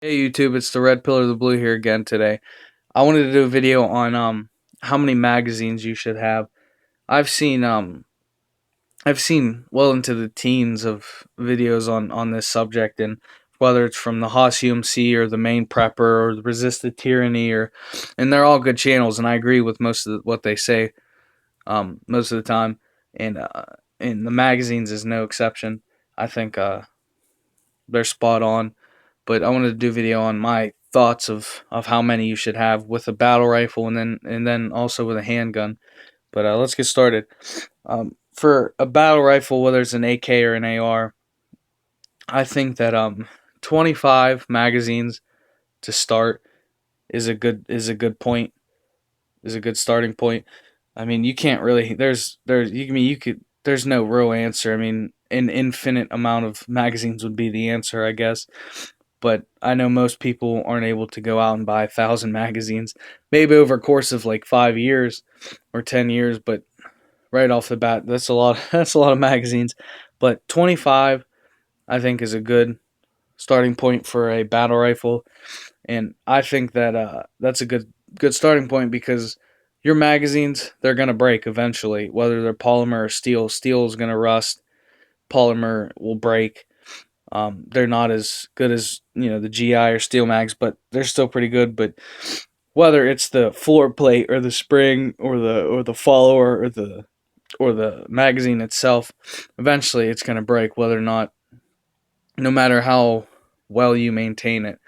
Hey YouTube, it's the Red Pillar of the Blue here again today. I wanted to do a video on how many magazines you should have. I've seen I've seen well into the teens of videos on this subject, and whether it's from the Haas UMC or the Main Prepper or the Resist the Tyranny, and they're all good channels, and I agree with most of what they say most of the time, and the magazines is no exception. I think they're spot on, but I wanted to do a video on my thoughts of how many you should have with a battle rifle and then also with a handgun. But let's get started. For a battle rifle, whether it's an AK or an AR, I think that 25 magazines to start is a good point, is a good starting point. I mean, you can't really there's you I mean you could there's no real answer. I mean, an infinite amount of magazines would be the answer, I guess. But I know most people aren't able to go out and buy 1,000 magazines, maybe over a course of like 5 years or 10 years. But right off the bat, that's a lot. That's a lot of magazines. But 25, I think, is a good starting point for a battle rifle, and I think that that's a good starting point because your magazines, they're gonna break eventually, whether they're polymer or steel. Steel is gonna rust. Polymer will break. They're not as good as the GI or steel mags, but they're still pretty good. But whether it's the floor plate or the spring or the follower or the magazine itself, eventually it's gonna break. Whether or not, no matter how well you maintain it,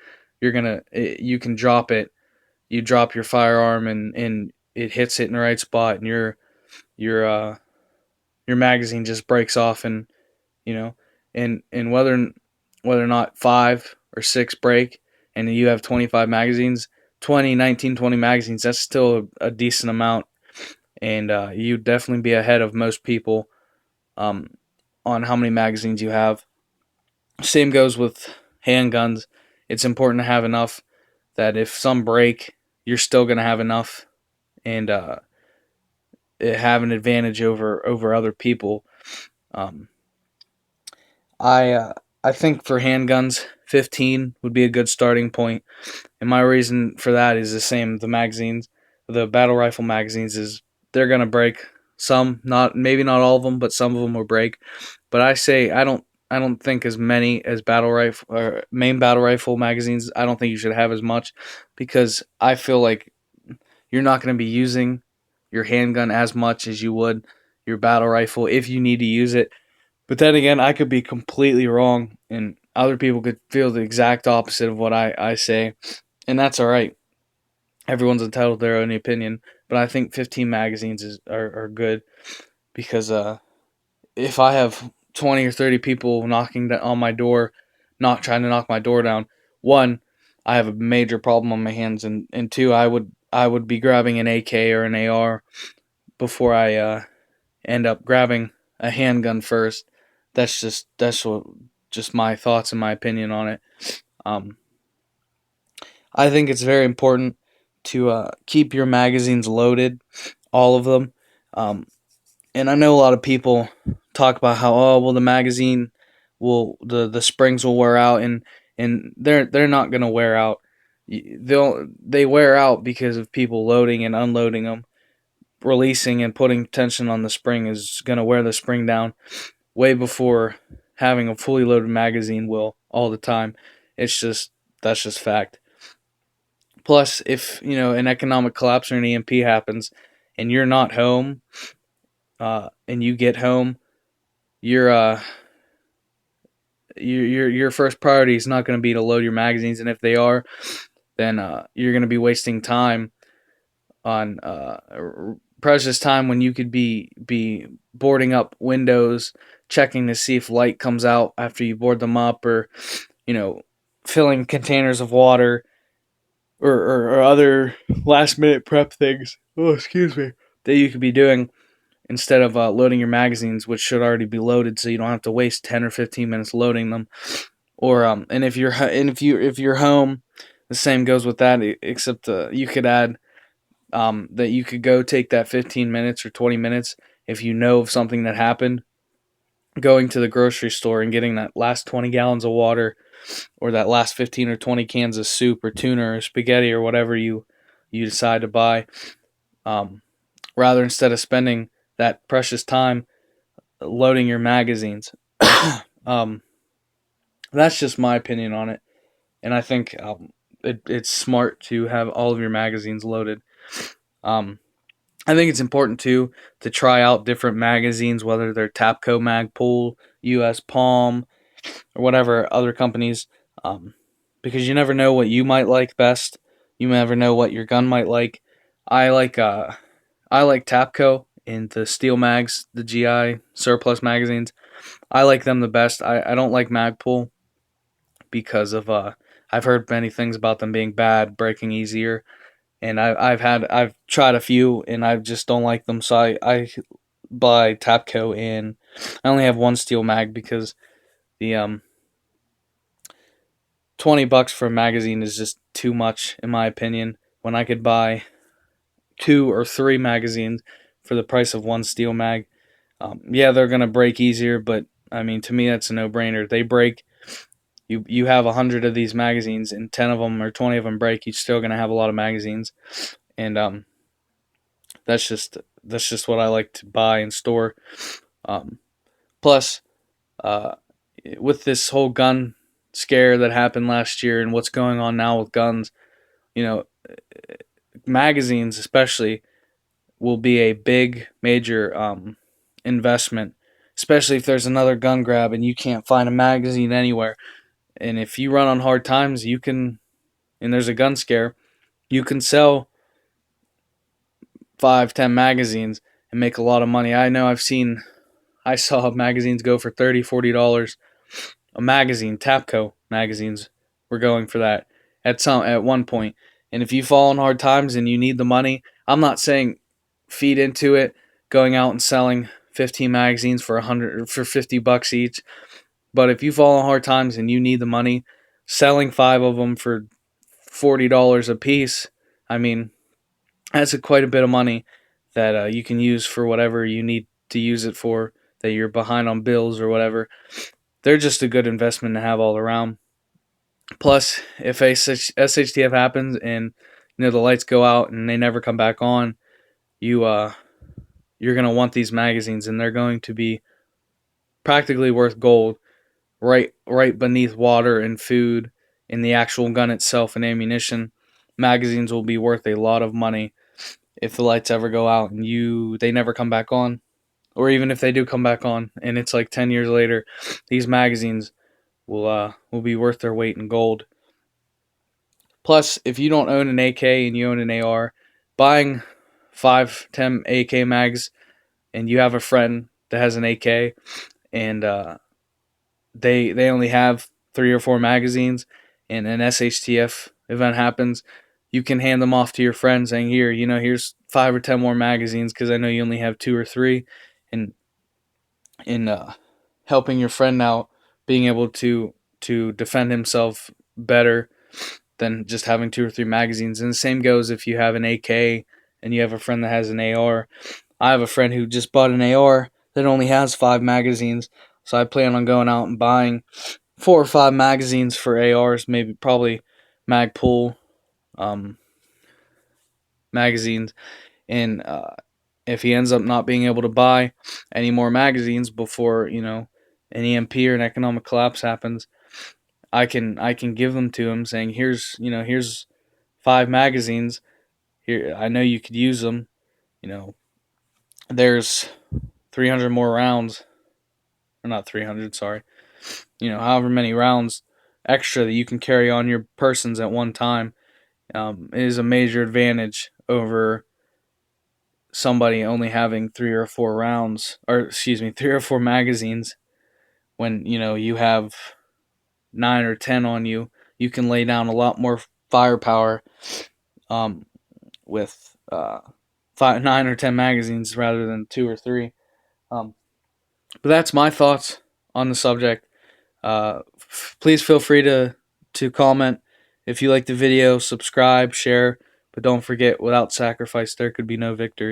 you can drop it. You drop your firearm and it hits it in the right spot, and your your magazine just breaks off, and you know, and whether or not 5 or 6 break, and you have 25 magazines, 20, 19, 20 magazines, that's still a decent amount, and you'd definitely be ahead of most people um, on how many magazines you have. Same goes with handguns. It's important to have enough that if some break, you're still going to have enough, and have an advantage over other people. Um, I uh, I think for handguns, 15 would be a good starting point, and my reason for that is the same. The magazines, the battle rifle magazines, is they're gonna break. Some, not maybe not all of them, but some of them will break. But I don't think as many as battle rifle or main battle rifle magazines. I don't think you should have as much because I feel like you're not going to be using your handgun as much as you would your battle rifle if you need to use it. But then again, I could be completely wrong, and other people could feel the exact opposite of what I say, and that's all right. Everyone's entitled to their own opinion, but I think 15 magazines are good because if I have 20 or 30 people knocking on my door, not trying to knock my door down, one, I have a major problem on my hands, and two, I would be grabbing an AK or an AR before I end up grabbing a handgun first. That's just my thoughts and my opinion on it. Um, I think it's very important to keep your magazines loaded, all of them. Um, and I know a lot of people talk about how, oh, well, the magazine will the springs will wear out, and they're not gonna wear out. They wear out because of people loading and unloading them. Releasing and putting tension on the spring is gonna wear the spring down way before having a fully loaded magazine will all the time. It's just That's just fact. Plus, if an economic collapse or an EMP happens, and you're not home, and you get home, your your first priority is not going to be to load your magazines, and if they are, then you're going to be wasting time on precious time when you could be boarding up windows, checking to see if light comes out after you board them up, or you know filling containers of water, or other last minute prep things. Oh, excuse me. That you could be doing instead of loading your magazines, which should already be loaded, so you don't have to waste 10 or 15 minutes loading them. Or and if you're home, the same goes with that. Except you could add that you could go take that 15 minutes or 20 minutes if you know of something that happened, going to the grocery store and getting that last 20 gallons of water, or that last 15 or 20 cans of soup or tuna or spaghetti or whatever you decide to buy. Um, Rather, instead of spending that precious time loading your magazines. um, that's just my opinion on it, and I think it's smart to have all of your magazines loaded. Um, I think it's important to try out different magazines, whether they're Tapco, Magpul, US Palm, or whatever other companies, um, because you never know what you might like best. You never know what your gun might like. I like I like Tapco in the steel mags, the GI surplus magazines. I like them the best. I don't like Magpul because of I've heard many things about them being bad, breaking easier, and I've tried a few and I just don't like them. So I buy Tapco, and I only have one steel mag because the $20 for a magazine is just too much in my opinion. When I could buy 2 or 3 magazines for the price of one steel mag. Yeah, they're gonna break easier, but I mean, to me, that's a no-brainer. They break. You have 100 of these magazines, and 10 of them or 20 of them break. You're still gonna have a lot of magazines, and that's just what I like to buy and store. Um, Plus, uh, with this whole gun scare that happened last year and what's going on now with guns, you know, magazines especially will be a big major investment, especially if there's another gun grab and you can't find a magazine anywhere. And if you run on hard times, you can, and there's a gun scare, you can sell 5, 10 magazines and make a lot of money. I know I saw magazines go for $30, $40 a magazine. Tapco magazines were going for that at one point. And if you fall in hard times and you need the money, I'm not saying feed into it, going out and selling 15 magazines for 100 for $50 each. But if you fall in hard times and you need the money, selling 5 of them for $40 a piece, I mean, that's quite a bit of money that you can use for whatever you need to use it for. That you're behind on bills or whatever. They're just a good investment to have all around. Plus, if SHTF happens and the lights go out and they never come back on, you you're gonna want these magazines, and they're going to be practically worth gold, right beneath water and food and the actual gun itself and ammunition. Magazines will be worth a lot of money if the lights ever go out and they never come back on, or even if they do come back on and it's like 10 years later, these magazines will be worth their weight in gold. Plus, if you don't own an AK and you own an AR, buying 5, 10 AK mags, and you have a friend that has an AK, and they only have 3 or 4 magazines, and an SHTF event happens, you can hand them off to your friend, saying, "Here, here's 5 or 10 more magazines because I know you only have 2 or 3," and in helping your friend out, being able to defend himself better than just having 2 or 3 magazines. And the same goes if you have an AK and you have a friend that has an AR. I have a friend who just bought an AR that only has 5 magazines, so I plan on going out and buying 4 or 5 magazines for ARs, maybe probably Magpul um, magazines. And if he ends up not being able to buy any more magazines before an EMP or an economic collapse happens, I can give them to him, saying, here's 5 magazines. Here, I know you could use them. There's 300 more rounds, or not 300, sorry. However many rounds extra that you can carry on your persons at one time is a major advantage over somebody only having 3 or 4 rounds, or excuse me, 3 or 4 magazines. When you have 9 or 10 on you, you can lay down a lot more firepower with 9 or 10 magazines rather than 2 or 3. Um, but that's my thoughts on the subject. Please feel free to comment if you like the video, subscribe, share, but don't forget, without sacrifice, there could be no victory.